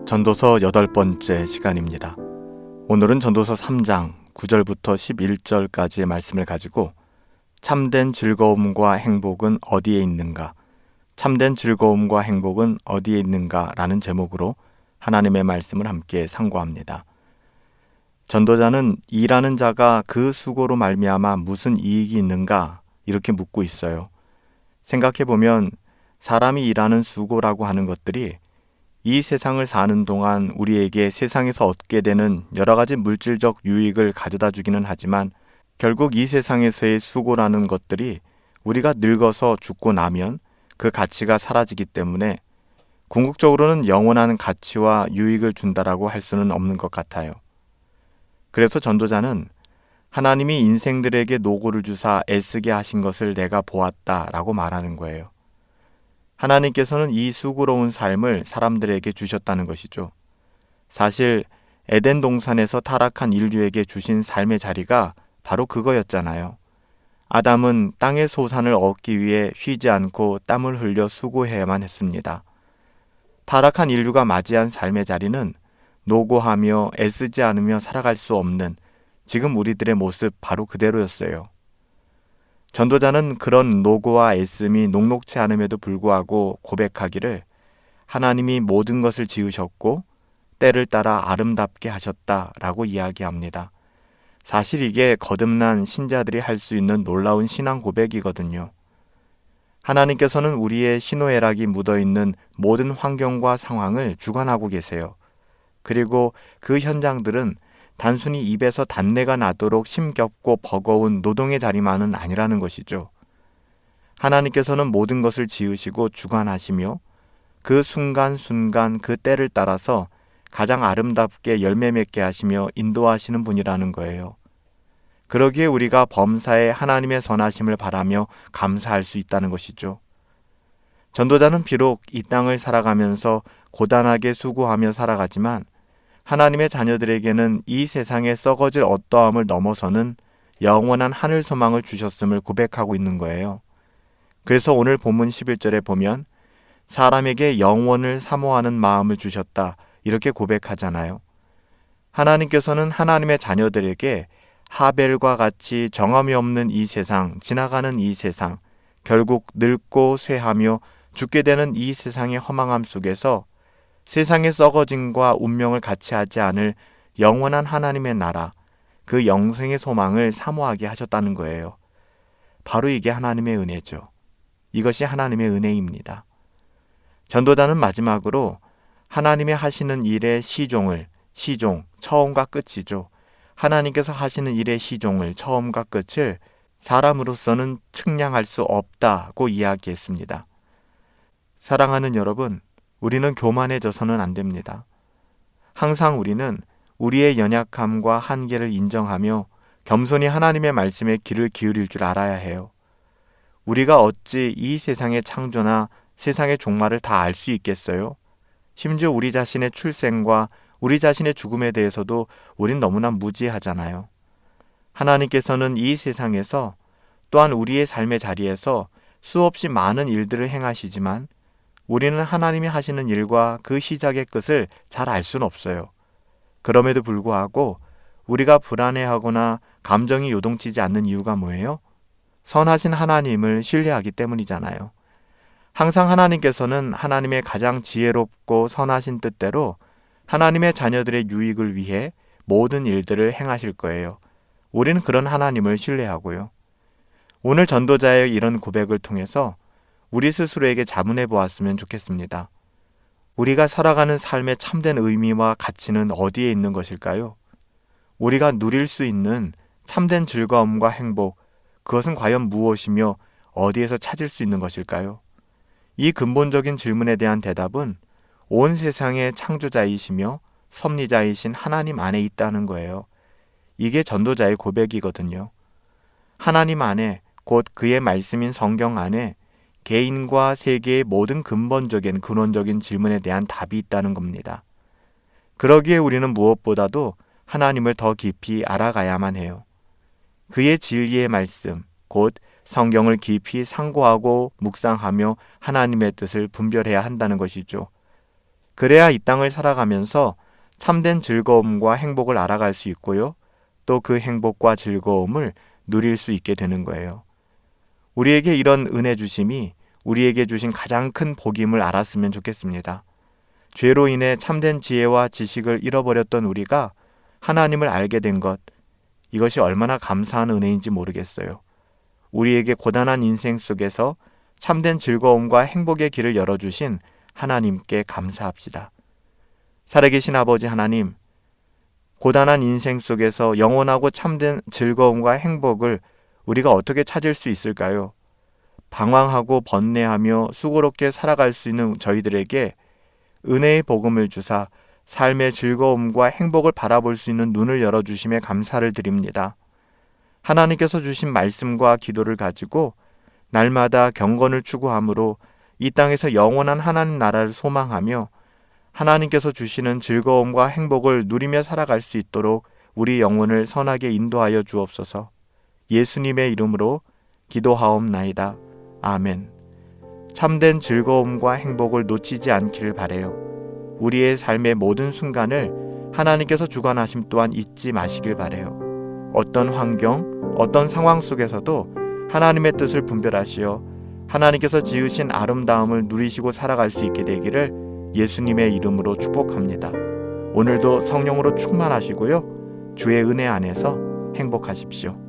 전도서 8번째 시간입니다. 오늘은 전도서 3장 9절부터 11절까지의 말씀을 가지고 참된 즐거움과 행복은 어디에 있는가? 참된 즐거움과 행복은 어디에 있는가? 라는 제목으로 하나님의 말씀을 함께 상고합니다. 전도자는 일하는 자가 그 수고로 말미암아 무슨 이익이 있는가? 이렇게 묻고 있어요. 생각해보면 사람이 일하는 수고라고 하는 것들이 이 세상을 사는 동안 우리에게 세상에서 얻게 되는 여러 가지 물질적 유익을 가져다 주기는 하지만 결국 이 세상에서의 수고라는 것들이 우리가 늙어서 죽고 나면 그 가치가 사라지기 때문에 궁극적으로는 영원한 가치와 유익을 준다라고 할 수는 없는 것 같아요. 그래서 전도자는 하나님이 인생들에게 노고를 주사 애쓰게 하신 것을 내가 보았다라고 말하는 거예요. 하나님께서는 이 수고로운 삶을 사람들에게 주셨다는 것이죠. 사실 에덴 동산에서 타락한 인류에게 주신 삶의 자리가 바로 그거였잖아요. 아담은 땅의 소산을 얻기 위해 쉬지 않고 땀을 흘려 수고해야만 했습니다. 타락한 인류가 맞이한 삶의 자리는 노고하며 애쓰지 않으며 살아갈 수 없는 지금 우리들의 모습 바로 그대로였어요. 전도자는 그런 노고와 애씀이 녹록치 않음에도 불구하고 고백하기를 하나님이 모든 것을 지으셨고 때를 따라 아름답게 하셨다라고 이야기합니다. 사실 이게 거듭난 신자들이 할 수 있는 놀라운 신앙 고백이거든요. 하나님께서는 우리의 희노애락이 묻어있는 모든 환경과 상황을 주관하고 계세요. 그리고 그 현장들은 단순히 입에서 단내가 나도록 힘겹고 버거운 노동의 자리만은 아니라는 것이죠. 하나님께서는 모든 것을 지으시고 주관하시며 그 순간순간 그 때를 따라서 가장 아름답게 열매 맺게 하시며 인도하시는 분이라는 거예요. 그러기에 우리가 범사에 하나님의 선하심을 바라며 감사할 수 있다는 것이죠. 전도자는 비록 이 땅을 살아가면서 고단하게 수고하며 살아가지만 하나님의 자녀들에게는 이 세상에 썩어질 어떠함을 넘어서는 영원한 하늘 소망을 주셨음을 고백하고 있는 거예요. 그래서 오늘 본문 11절에 보면 사람에게 영원을 사모하는 마음을 주셨다 이렇게 고백하잖아요. 하나님께서는 하나님의 자녀들에게 하벨과 같이 정함이 없는 이 세상, 지나가는 이 세상, 결국 늙고 쇠하며 죽게 되는 이 세상의 허망함 속에서 세상의 썩어짐과 운명을 같이 하지 않을 영원한 하나님의 나라, 그 영생의 소망을 사모하게 하셨다는 거예요. 바로 이게 하나님의 은혜죠. 이것이 하나님의 은혜입니다. 전도자는 마지막으로 하나님의 하시는 일의 시종, 처음과 끝이죠. 하나님께서 하시는 일의 시종을, 처음과 끝을 사람으로서는 측량할 수 없다고 이야기했습니다. 사랑하는 여러분, 우리는 교만해져서는 안 됩니다. 항상 우리는 우리의 연약함과 한계를 인정하며 겸손히 하나님의 말씀에 귀를 기울일 줄 알아야 해요. 우리가 어찌 이 세상의 창조나 세상의 종말을 다 알 수 있겠어요? 심지어 우리 자신의 출생과 우리 자신의 죽음에 대해서도 우린 너무나 무지하잖아요. 하나님께서는 이 세상에서 또한 우리의 삶의 자리에서 수없이 많은 일들을 행하시지만 우리는 하나님이 하시는 일과 그 시작의 끝을 잘 알 수는 없어요. 그럼에도 불구하고 우리가 불안해하거나 감정이 요동치지 않는 이유가 뭐예요? 선하신 하나님을 신뢰하기 때문이잖아요. 항상 하나님께서는 하나님의 가장 지혜롭고 선하신 뜻대로 하나님의 자녀들의 유익을 위해 모든 일들을 행하실 거예요. 우리는 그런 하나님을 신뢰하고요. 오늘 전도자의 이런 고백을 통해서 우리 스스로에게 자문해 보았으면 좋겠습니다. 우리가 살아가는 삶의 참된 의미와 가치는 어디에 있는 것일까요? 우리가 누릴 수 있는 참된 즐거움과 행복, 그것은 과연 무엇이며 어디에서 찾을 수 있는 것일까요? 이 근본적인 질문에 대한 대답은 온 세상의 창조자이시며 섭리자이신 하나님 안에 있다는 거예요. 이게 전도자의 고백이거든요. 하나님 안에, 곧 그의 말씀인 성경 안에 개인과 세계의 모든 근본적인 근원적인 질문에 대한 답이 있다는 겁니다. 그러기에 우리는 무엇보다도 하나님을 더 깊이 알아가야만 해요. 그의 진리의 말씀, 곧 성경을 깊이 상고하고 묵상하며 하나님의 뜻을 분별해야 한다는 것이죠. 그래야 이 땅을 살아가면서 참된 즐거움과 행복을 알아갈 수 있고요. 또 그 행복과 즐거움을 누릴 수 있게 되는 거예요. 우리에게 이런 은혜 주심이 우리에게 주신 가장 큰 복임을 알았으면 좋겠습니다. 죄로 인해 참된 지혜와 지식을 잃어버렸던 우리가 하나님을 알게 된 것, 이것이 얼마나 감사한 은혜인지 모르겠어요. 우리에게 고단한 인생 속에서 참된 즐거움과 행복의 길을 열어주신 하나님께 감사합시다. 살아계신 아버지 하나님, 고단한 인생 속에서 영원하고 참된 즐거움과 행복을 우리가 어떻게 찾을 수 있을까요? 방황하고 번뇌하며 수고롭게 살아갈 수 있는 저희들에게 은혜의 복음을 주사 삶의 즐거움과 행복을 바라볼 수 있는 눈을 열어주심에 감사를 드립니다. 하나님께서 주신 말씀과 기도를 가지고 날마다 경건을 추구함으로 이 땅에서 영원한 하나님 나라를 소망하며 하나님께서 주시는 즐거움과 행복을 누리며 살아갈 수 있도록 우리 영혼을 선하게 인도하여 주옵소서. 예수님의 이름으로 기도하옵나이다. 아멘. 참된 즐거움과 행복을 놓치지 않기를 바라요. 우리의 삶의 모든 순간을 하나님께서 주관하심 또한 잊지 마시길 바라요. 어떤 환경, 어떤 상황 속에서도 하나님의 뜻을 분별하시어 하나님께서 지으신 아름다움을 누리시고 살아갈 수 있게 되기를 예수님의 이름으로 축복합니다. 오늘도 성령으로 충만하시고요. 주의 은혜 안에서 행복하십시오.